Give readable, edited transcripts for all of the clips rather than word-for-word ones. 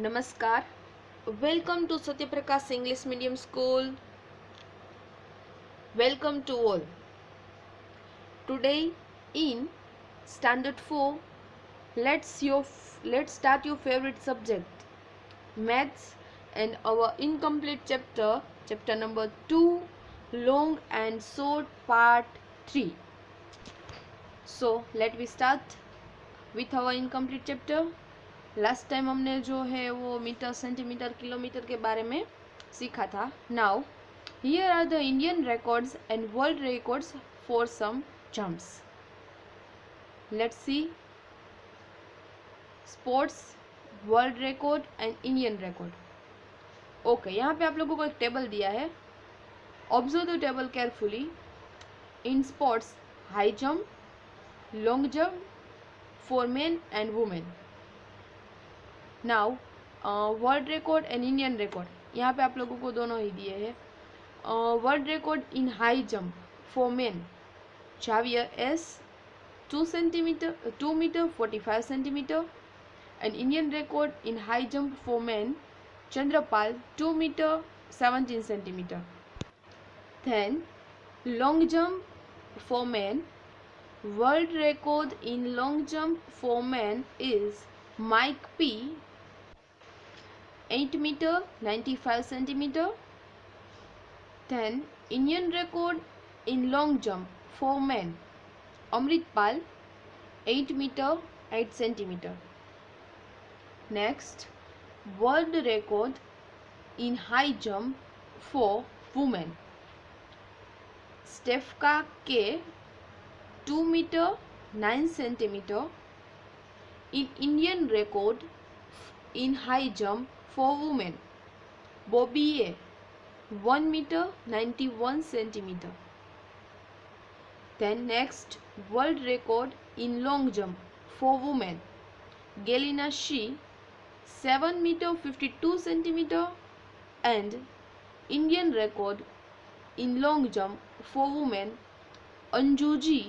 Namaskar. Welcome to Satyaprakash English Medium School. Welcome to all. Today in Standard 4, let's start your favorite subject, Maths, and our incomplete chapter number 2, Long and Short Part 3. So let we start with our incomplete chapter. Last time हमने जो है वो metre centimetre kilometre के बारे में सीखा था. Now here are the Indian records and world records for some jumps. Let's see sports, world record and Indian record. Okay, यहाँ पे आप लोगों को एक टेबल दिया है. Observe the table carefully. In sports, high jump, long jump for men and women. Now world record and Indian record, यहाँ पे आप लोगों को दोनों ही दिए हैं. World record in high jump for main, Xavier S 2 metre 45 centimetre. And Indian record in high jump for men, Chandrapal 2 metre 17 centimetre. Then long jump for men, world record in long jump for men is Mike P 8 meter 95 centimeter. Then Indian record in long jump for men, Amritpal 8 meter 8 centimeter. Next, world record in high jump for women, Stefka K 2 meter 9 centimeter. In Indian record in high jump for women, Bobby A 1 meter 91 centimeter. Then next, world record in long jump for women, Galina Shi 7 meter 52 centimeter. And Indian record in long jump for women, Anju Ji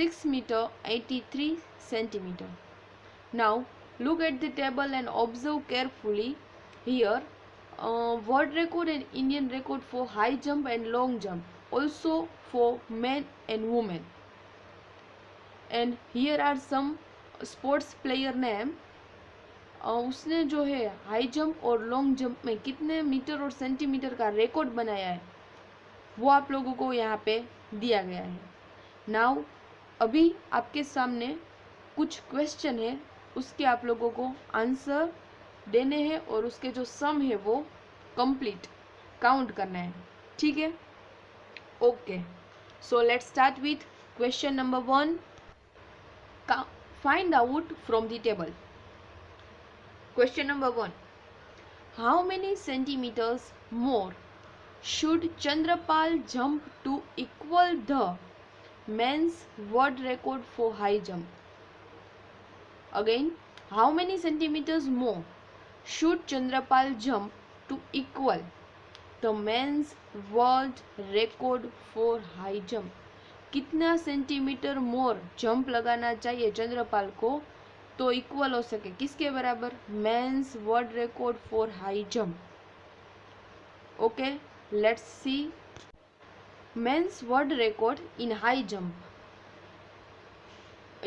6 meter 83 centimeter. Now look at the table and observe carefully. Here world record and Indian record for high jump and long jump, also for men and women. And here are some sports player name. उसने जो है high jump और long jump में कितने metre और centimetre का record बनाया है वो आप लोगों को यहाँ पे दिया गया है. नाउ अभी आपके सामने कुछ क्वेश्चन है, उसके आप लोगों को आंसर देने हैं और उसके जो सम है वो कंप्लीट काउंट करना है. ठीक है? Okay, so let's start with question number 1. Find out from the table. Question number 1, how many centimetres more should Chandrapal jump to equal the men's world record for high jump? Again, how many centimeters more should Chandrapal jump to equal the men's world record for high jump? कितना centimetre मोर jump लगाना चाहिए चंद्रपाल को तो equal हो सके किसके बराबर? Men's world record for high jump. Okay, let's see. Men's world record in high jump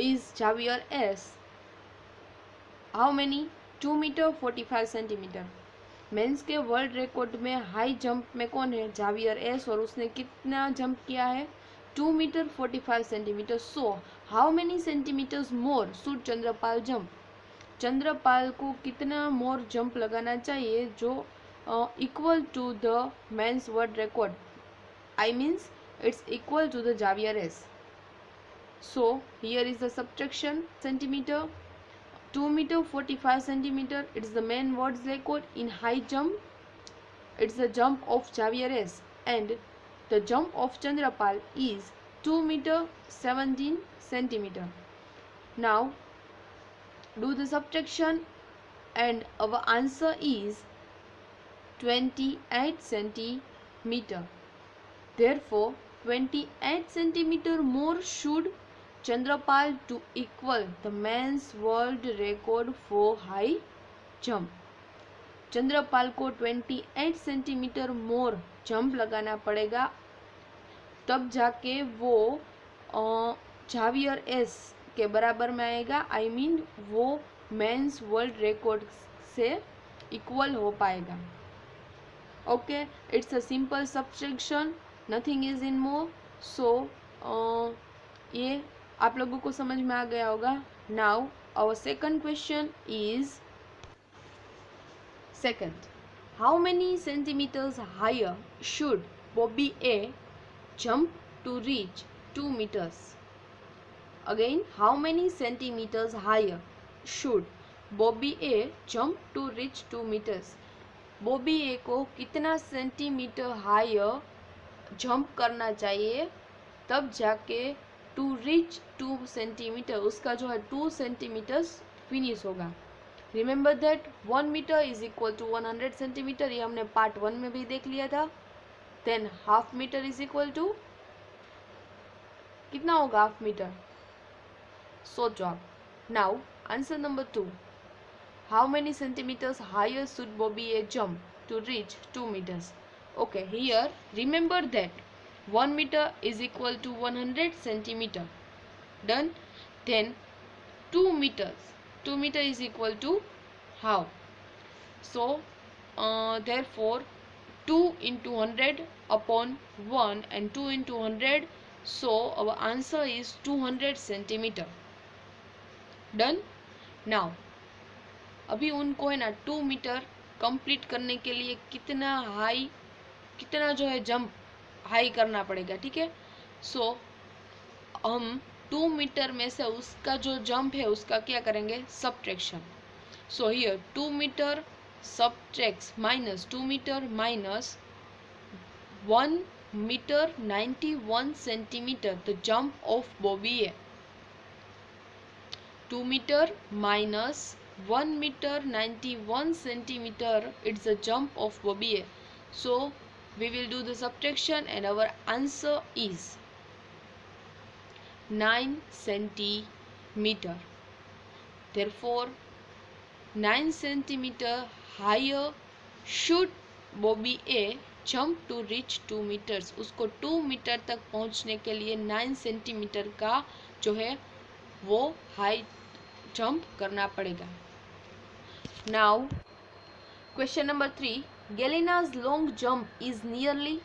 is Javier S. How many? 2 metre 45 centimetre. Men's के वर्ल्ड रिकॉर्ड में हाई जंप में कौन है? Javier S. और उसने कितना जंप किया है? 2 metre 45 centimetre. So how many centimetres more should Chandrapal jump? Chandrapal को कितना मोर जंप लगाना चाहिए जो equal to the men's world record? I means it's equal to the Javier S. So here is the subtraction. Centimetre 2 meter 45 centimeter, it's the main world record. In high jump, it's the jump of Javier S. And the jump of Chandrapal is 2 meter 17 centimeter. Now do the subtraction and our answer is 28 centimeter. Therefore 28 centimeter more should Chandrapal to equal the men's world record for high jump. Chandrapal को 28 centimetre मोर jump लगाना पड़ेगा, तब जाके वो Xavier S के बराबर में आएगा। आई मीन वो मेंस वर्ल्ड रिकॉर्ड से इक्वल हो पाएगा। Okay, it's a simple subtraction, nothing is in more. सो ये आप लोगों को समझ में आ गया होगा। Now our second question is second, how many centimetres higher should Bobby a jump to reach 2 meters? Again, how many centimeters higher should Bobby A jump to reach 2 meters? Bobby A को कितना centimetre higher jump करना चाहिए तब जाके to reach 2 centimetre, उसका जो है 2 centimetres finish होगा। Remember that 1 metre is equal to 100 centimetre, ये हमने पार्ट 1 में भी देख लिया था। Then half metre is equal to कितना होगा हाफ मीटर? सोचो आप। Now answer number 2, how many centimetres higher should Bobby A jump to reach 2 meters? Okay, here remember that 1 metre is equal to 100 centimetre, done. Then 2 meters, 2 meter is equal to how? So therefore 2 into 100 upon 1 and 2 into 100, so our answer is 200 centimeter, done. now अभी उनको है ना 2 metre complete करने के लिए कितना जो है जंप हाई करना पड़ेगा, ठीक है। सो हम 2 मीटर में से उसका जो जंप है उसका क्या करेंगे? Subtraction. So here 2 metre subtracts minus 2 meter minus 1 meter 91 centimeter, the jump of Bobby A. 2 meter minus 1 meter 91 centimeter, it's the jump of Bobby A. So we will do the subtraction and our answer is 9 centimeter. Therefore 9 centimeter higher should Bobby A jump to reach 2 meters. उसको 2 metre तक पहुंचने के लिए 9 centimetre का जो है वो high jump करना पड़ेगा। Now question number 3, Galina's long jump is nearly,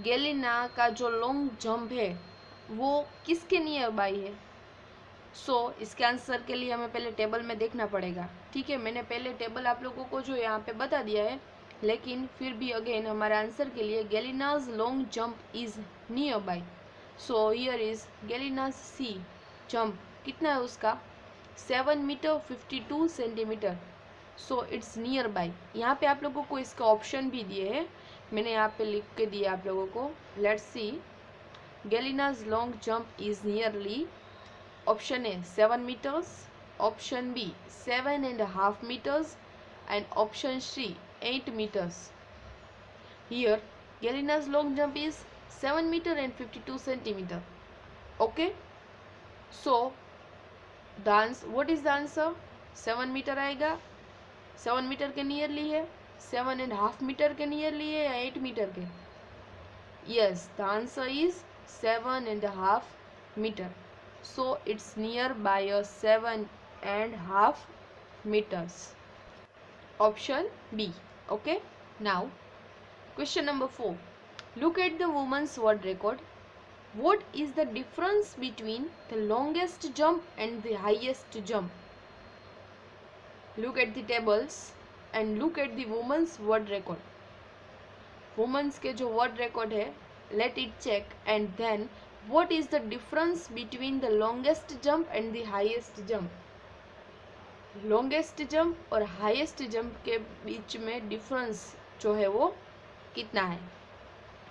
Galina का जो लॉन्ग जंप है वो किसके नियर बाई है? इसके आंसर के लिए हमें पहले टेबल में देखना पड़ेगा, ठीक है। मैंने पहले टेबल आप लोगों को जो यहाँ पे बता दिया है, लेकिन फिर भी अगेन हमारे आंसर के लिए Galina's long jump is nearby. So here is Galina's C jump, कितना है उसका? 7 metre 52 centimetre. So it's nearby. यहाँ पे आप लोगों को इसका ऑप्शन भी दिए हैं, मैंने यहाँ पे लिख के दिया आप लोगों को। Let's see, Galina's long jump is nearly, option A 7 meters, option B 7.5 meters and option C 8 meters. Here Galina's long jump is 7 meter and 52 centimeter. Okay, so what is the answer? 7 meter आएगा, 7 meter के nearly है, 7.5 meter के nearly है या 8 meter के? Yes, the answer is 7.5 meter. So it's near by a 7.5 meters. Option B. Okay. Now question number 4. Look at the women's world record. What is the difference between the longest jump and the highest jump? Look at the tables and look at the women's world record. Women's के जो world record है, let it check and then what is the difference between the longest jump and the highest jump? longest jump और highest jump के बीच में difference जो है वो कितना है?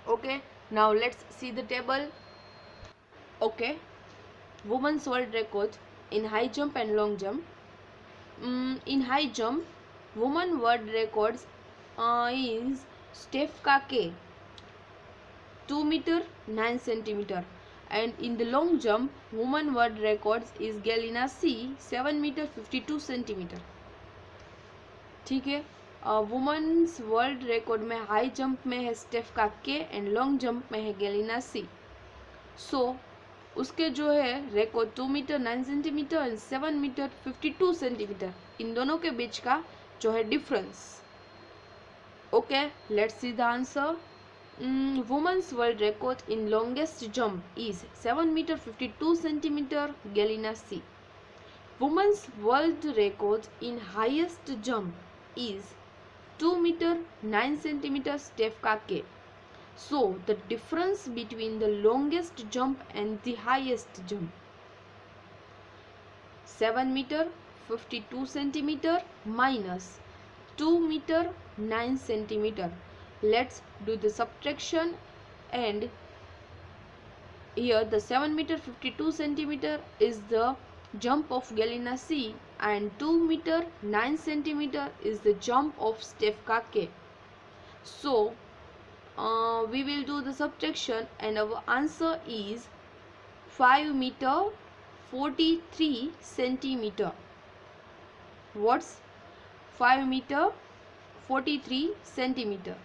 Okay, now let's see the table. Okay, women's world record in high jump and long jump. In high jump, women world records is Steph Kake 2 meter 9 centimeter. And in the long jump, women world records is Galina C 7 meter 52 centimeter. ठीक है, women's world record में high jump में है Stefka के and long jump में है गेलिना सी। सो उसके जो है record 2 metre 9 centimetre and 7 metre 52 centimetre, इन दोनों के बीच का जो है difference. Okay, let's see the answer. Women's world record in longest jump is 7 metre 52 centimetre Galina C. Women's world record in highest jump is 2 meter 9 centimeter Stefka K. So the difference between the longest jump and the highest jump, 7 meter 52 centimeter minus 2 meter 9 centimeter. Let's do the subtraction, and here the 7 meter 52 centimeter is the jump of Galina C and 2 meter 9 centimeter is the jump of Stefka K. So we will do the subtraction and our answer is 5 meter 43 centimeter. What's 5 meter 43 centimeter?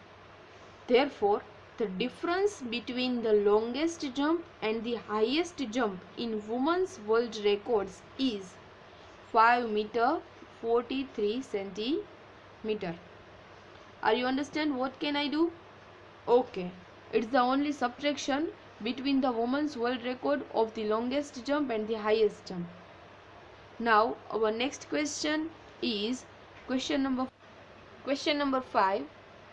Therefore the difference between the longest jump and the highest jump in women's world records is 5 meter 43 centimeter. Are you understand what can I do? Okay, it's the only subtraction between the women's world record of the longest jump and the highest jump. Now our next question is question number 5.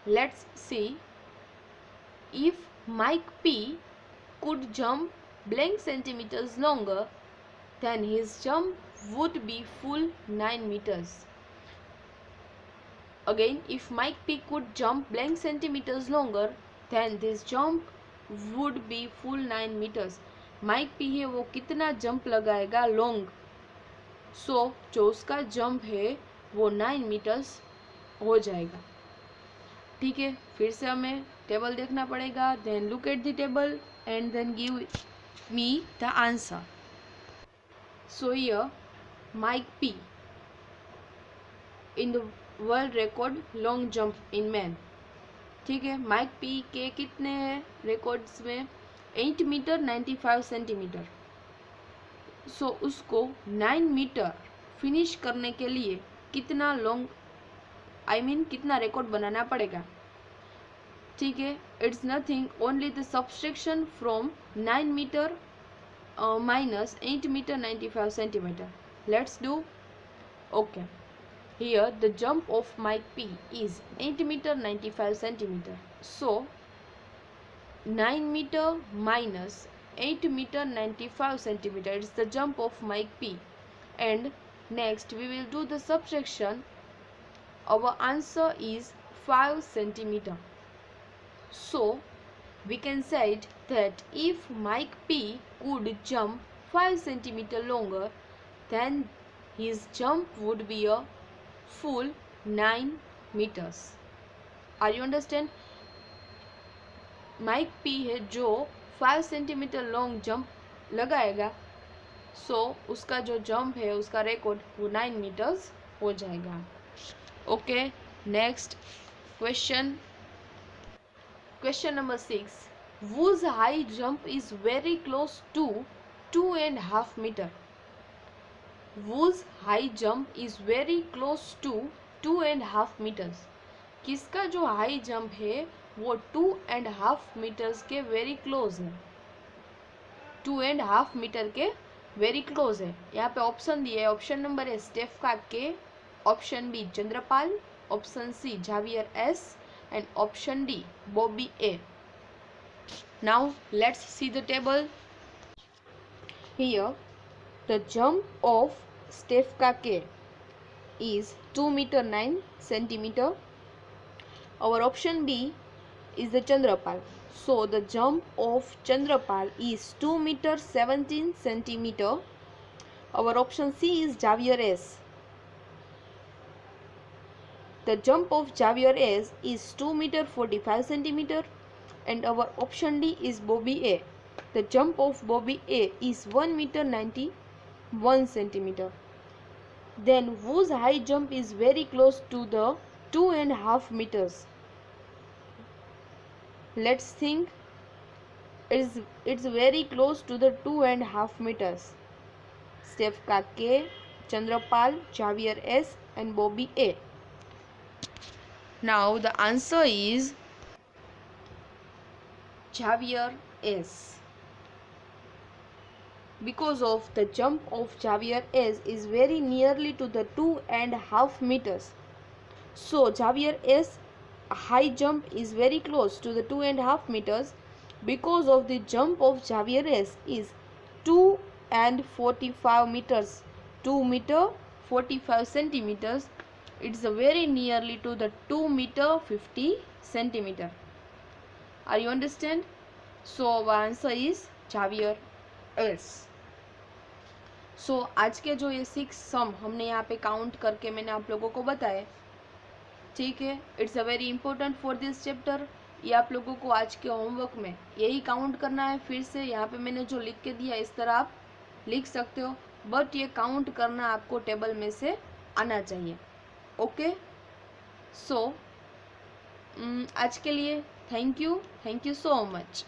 Let's see. If Mike P could jump blank centimeters longer, then his jump would be full 9 meters. Again, if Mike P could jump blank centimeters longer, then this jump would be full 9 meters. Mike P है वो कितना jump लगाएगा long, सो जो उसका jump है वो 9 metres हो जाएगा। ठीक है, फिर से हमें टेबल देखना पड़ेगा, then look at the table and then give me the answer. So here Mike P in the world record long jump in man. ठीक है, माइक पी के कितने हैं रिकॉर्ड्स में? 8 मीटर 95 सेंटीमीटर। सो उसको 9 मीटर फिनिश करने के लिए कितना लॉन्ग कितना रिकॉर्ड बनाना पड़ेगा? ठीक है, it's nothing, only the subtraction from 9 metre minus 8 meter 95 centimeter. Let's do. Okay, here the jump of Mike P is 8 meter 95 centimeter. So 9 meter minus 8 meter 95 centimeter is the jump of Mike P, and next we will do the subtraction. Our answer is 5 centimeter. So we can say that if Mike P could jump 5 centimeter longer, then his jump would be a full 9 meters. Are you understand? Mike P है जो 5 centimeter long jump लगाएगा, सो उसका जो jump है उसका record वो 9 metres हो जाएगा। Okay, next question number 6. Whose high jump is very close to 2.5 meter? Whose high jump is very close to 2.5 meters? किसका जो हाई जंप है वो 2.5 मीटर्स के वेरी क्लोज है, 2.5 मीटर के वेरी क्लोज है। यहाँ पे ऑप्शन दिए, ऑप्शन नंबर है Stefka K, option B Chandrapal, option C Javier S and option D Bobby A. Now let's see the table. Here the jump of Stefka K is 2 meter 9 centimeter. Our option B is the Chandrapal. So the jump of Chandrapal is 2 meter 17 centimeter. Our option C is Javier S. The jump of Javier S is 2 meter 45 centimeter, and our option D is Bobby A. The jump of Bobby A is 1 meter 91 centimeter. Then whose high jump is very close to the 2.5 meters. Let's think. It's very close to the 2.5 meters. Steph K, Chandrapal, Javier S, and Bobby A. Now the answer is Javier S. Because of the jump of Javier S is very nearly to the 2.5 meters. So Javier S high jump is very close to the 2.5 meters. Because of the jump of Javier S is 2.45 meters. 2 meter 45 centimeters. It's very nearly to the 2 meter 50 centimeter. Are you understand? So our answer is Javier S. सो आज के जो ये 6 सम हमने यहाँ पे count करके मैंने आप लोगों को बताए, ठीक है. It's a very important for this chapter. ये आप लोगों को आज के होमवर्क में यही काउंट करना है. फिर से यहाँ पे मैंने जो लिख के दिया इस तरह आप लिख सकते हो, बट ये काउंट करना आपको टेबल में से आना चाहिए. ओके. सो आज के लिए थैंक यू सो मच.